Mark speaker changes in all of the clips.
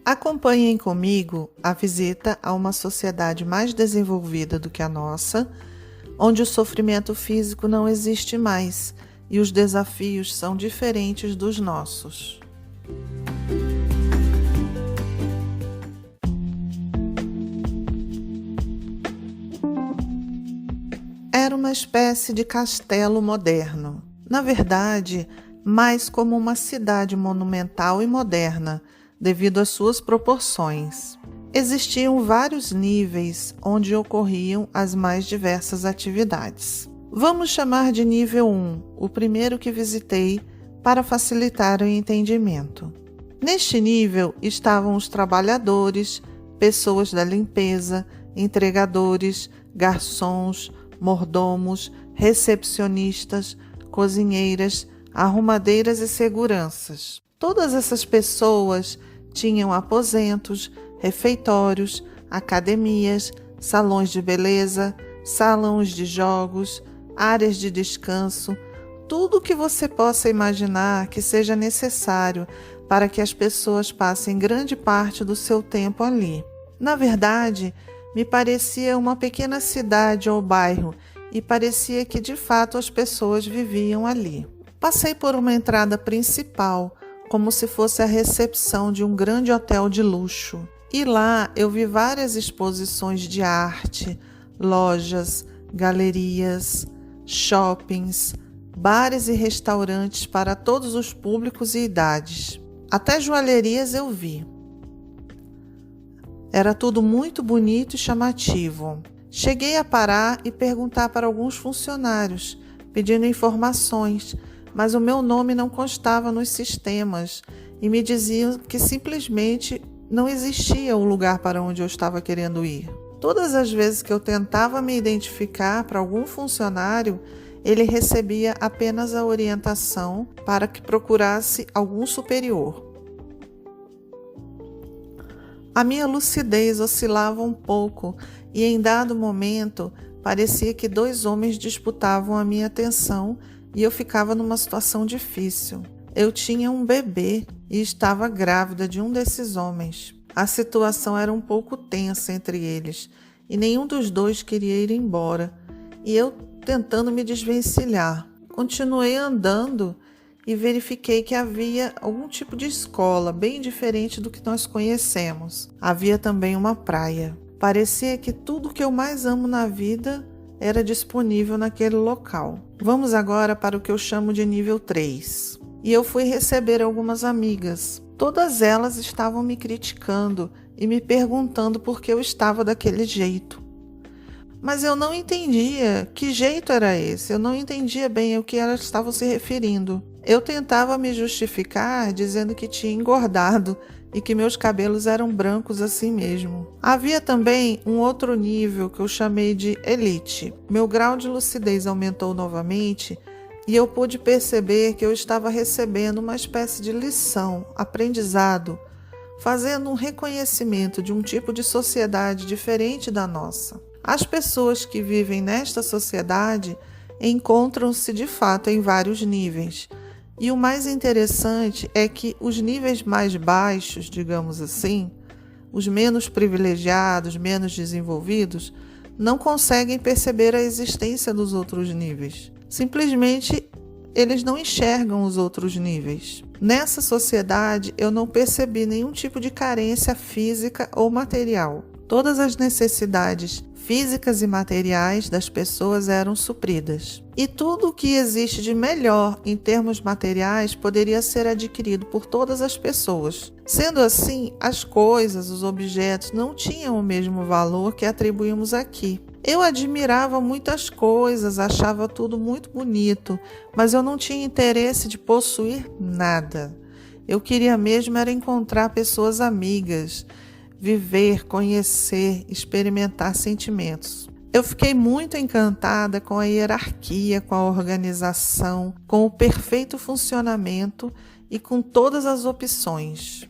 Speaker 1: Acompanhem comigo a visita a uma sociedade mais desenvolvida do que a nossa, onde o sofrimento físico não existe mais e os desafios são diferentes dos nossos. Era uma espécie de castelo moderno. Na verdade, mais como uma cidade monumental e moderna, devido às suas proporções. Existiam vários níveis onde ocorriam as mais diversas atividades. Vamos chamar de nível 1, o primeiro que visitei, para facilitar o entendimento. Neste nível estavam os trabalhadores, pessoas da limpeza, entregadores, garçons, mordomos, recepcionistas, cozinheiras, arrumadeiras e seguranças. Todas essas pessoas tinham aposentos, refeitórios, academias, salões de beleza, salões de jogos, áreas de descanso, tudo o que você possa imaginar que seja necessário para que as pessoas passem grande parte do seu tempo ali. Na verdade, me parecia uma pequena cidade ou bairro e parecia que de fato as pessoas viviam ali. Passei por uma entrada principal, como se fosse a recepção de um grande hotel de luxo. E lá eu vi várias exposições de arte, lojas, galerias, shoppings, bares e restaurantes para todos os públicos e idades. Até joalherias eu vi. Era tudo muito bonito e chamativo. Cheguei a parar e perguntar para alguns funcionários, pedindo informações, mas o meu nome não constava nos sistemas e me diziam que simplesmente não existia o lugar para onde eu estava querendo ir. Todas as vezes que eu tentava me identificar para algum funcionário, ele recebia apenas a orientação para que procurasse algum superior. A minha lucidez oscilava um pouco e em dado momento parecia que dois homens disputavam a minha atenção e eu ficava numa situação difícil. Eu tinha um bebê e estava grávida de um desses homens. A situação era um pouco tensa entre eles e nenhum dos dois queria ir embora. E eu tentando me desvencilhar. Continuei andando e verifiquei que havia algum tipo de escola bem diferente do que nós conhecemos. Havia também uma praia. Parecia que tudo que eu mais amo na vida era disponível naquele local. Vamos agora para o que eu chamo de nível 3. E eu fui receber algumas amigas. Todas elas estavam me criticando e me perguntando por que eu estava daquele jeito. Mas eu não entendia que jeito era esse, eu não entendia bem o que elas estavam se referindo. Eu tentava me justificar dizendo que tinha engordado e que meus cabelos eram brancos assim mesmo. Havia também um outro nível que eu chamei de elite. Meu grau de lucidez aumentou novamente e eu pude perceber que eu estava recebendo uma espécie de lição, aprendizado, fazendo um reconhecimento de um tipo de sociedade diferente da nossa. As pessoas que vivem nesta sociedade encontram-se de fato em vários níveis. E o mais interessante é que os níveis mais baixos, digamos assim, os menos privilegiados, menos desenvolvidos, não conseguem perceber a existência dos outros níveis. Simplesmente eles não enxergam os outros níveis. Nessa sociedade eu não percebi nenhum tipo de carência física ou material. Todas as necessidades físicas e materiais das pessoas eram supridas. E tudo o que existe de melhor em termos materiais poderia ser adquirido por todas as pessoas. Sendo assim, as coisas, os objetos não tinham o mesmo valor que atribuímos aqui. Eu admirava muitas coisas, achava tudo muito bonito, mas eu não tinha interesse de possuir nada. Eu queria mesmo era encontrar pessoas amigas, viver, conhecer, experimentar sentimentos. Eu fiquei muito encantada com a hierarquia, com a organização, com o perfeito funcionamento e com todas as opções.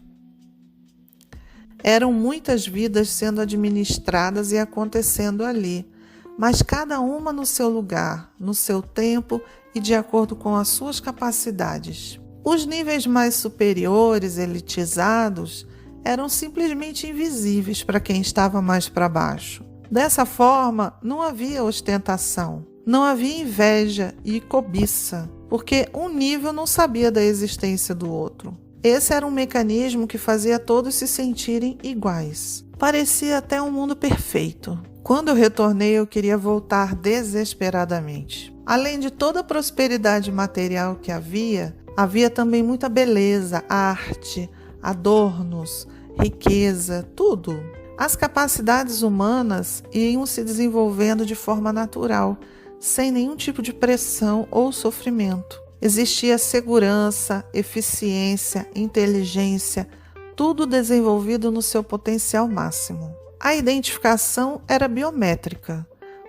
Speaker 1: Eram muitas vidas sendo administradas e acontecendo ali, mas cada uma no seu lugar, no seu tempo e de acordo com as suas capacidades. Os níveis mais superiores, elitizados, eram simplesmente invisíveis para quem estava mais para baixo. Dessa forma, não havia ostentação, não havia inveja e cobiça, porque um nível não sabia da existência do outro. Esse era um mecanismo que fazia todos se sentirem iguais. Parecia até um mundo perfeito. Quando eu retornei, eu queria voltar desesperadamente. Além de toda a prosperidade material que havia também muita beleza, arte, adornos, riqueza, tudo. As capacidades humanas iam se desenvolvendo de forma natural, sem nenhum tipo de pressão ou sofrimento. Existia segurança, eficiência, inteligência, tudo desenvolvido no seu potencial máximo. A identificação era biométrica,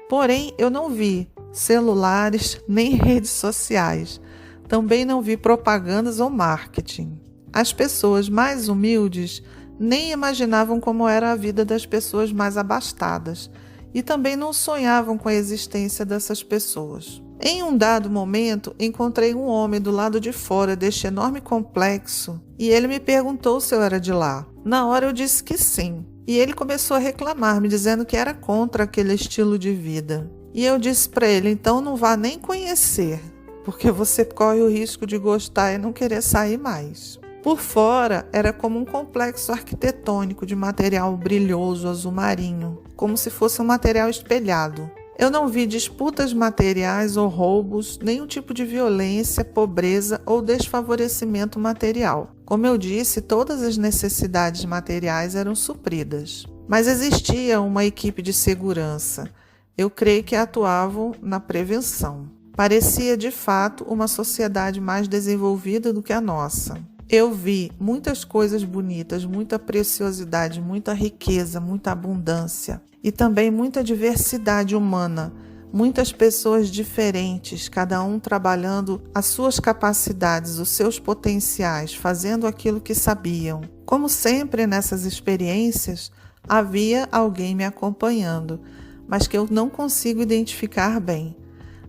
Speaker 1: porém eu não vi celulares nem redes sociais. Também não vi propagandas ou marketing. As pessoas mais humildes nem imaginavam como era a vida das pessoas mais abastadas e também não sonhavam com a existência dessas pessoas. Em um dado momento, encontrei um homem do lado de fora deste enorme complexo e ele me perguntou se eu era de lá. Na hora eu disse que sim. E ele começou a reclamar, me dizendo que era contra aquele estilo de vida. E eu disse para ele, então não vá nem conhecer, porque você corre o risco de gostar e não querer sair mais. Por fora, era como um complexo arquitetônico de material brilhoso azul marinho, como se fosse um material espelhado. Eu não vi disputas materiais ou roubos, nenhum tipo de violência, pobreza ou desfavorecimento material. Como eu disse, todas as necessidades materiais eram supridas. Mas existia uma equipe de segurança. Eu creio que atuavam na prevenção. Parecia, de fato, uma sociedade mais desenvolvida do que a nossa. Eu vi muitas coisas bonitas, muita preciosidade, muita riqueza, muita abundância e também muita diversidade humana, muitas pessoas diferentes, cada um trabalhando as suas capacidades, os seus potenciais, fazendo aquilo que sabiam. Como sempre nessas experiências, havia alguém me acompanhando, mas que eu não consigo identificar bem.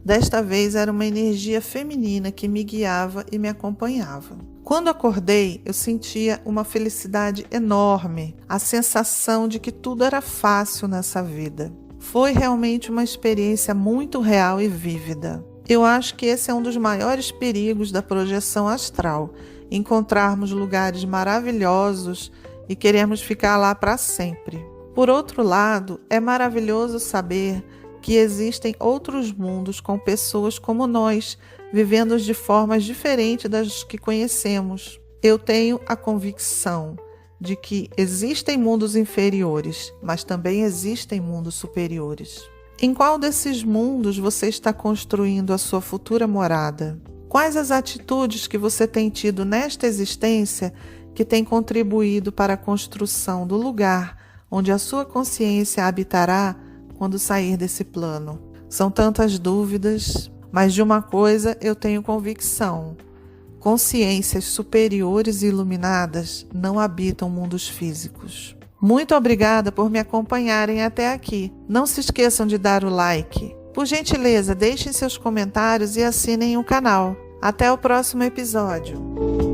Speaker 1: Desta vez era uma energia feminina que me guiava e me acompanhava. Quando acordei, eu sentia uma felicidade enorme, a sensação de que tudo era fácil nessa vida. Foi realmente uma experiência muito real e vívida. Eu acho que esse é um dos maiores perigos da projeção astral, encontrarmos lugares maravilhosos e queremos ficar lá para sempre. Por outro lado, é maravilhoso saber que existem outros mundos com pessoas como nós, vivendo de formas diferentes das que conhecemos. Eu tenho a convicção de que existem mundos inferiores, mas também existem mundos superiores. Em qual desses mundos você está construindo a sua futura morada? Quais as atitudes que você tem tido nesta existência que tem contribuído para a construção do lugar onde a sua consciência habitará quando sair desse plano? São tantas dúvidas, mas de uma coisa eu tenho convicção: consciências superiores e iluminadas não habitam mundos físicos. Muito obrigada por me acompanharem até aqui. Não se esqueçam de dar o like. Por gentileza, deixem seus comentários e assinem o canal. Até o próximo episódio.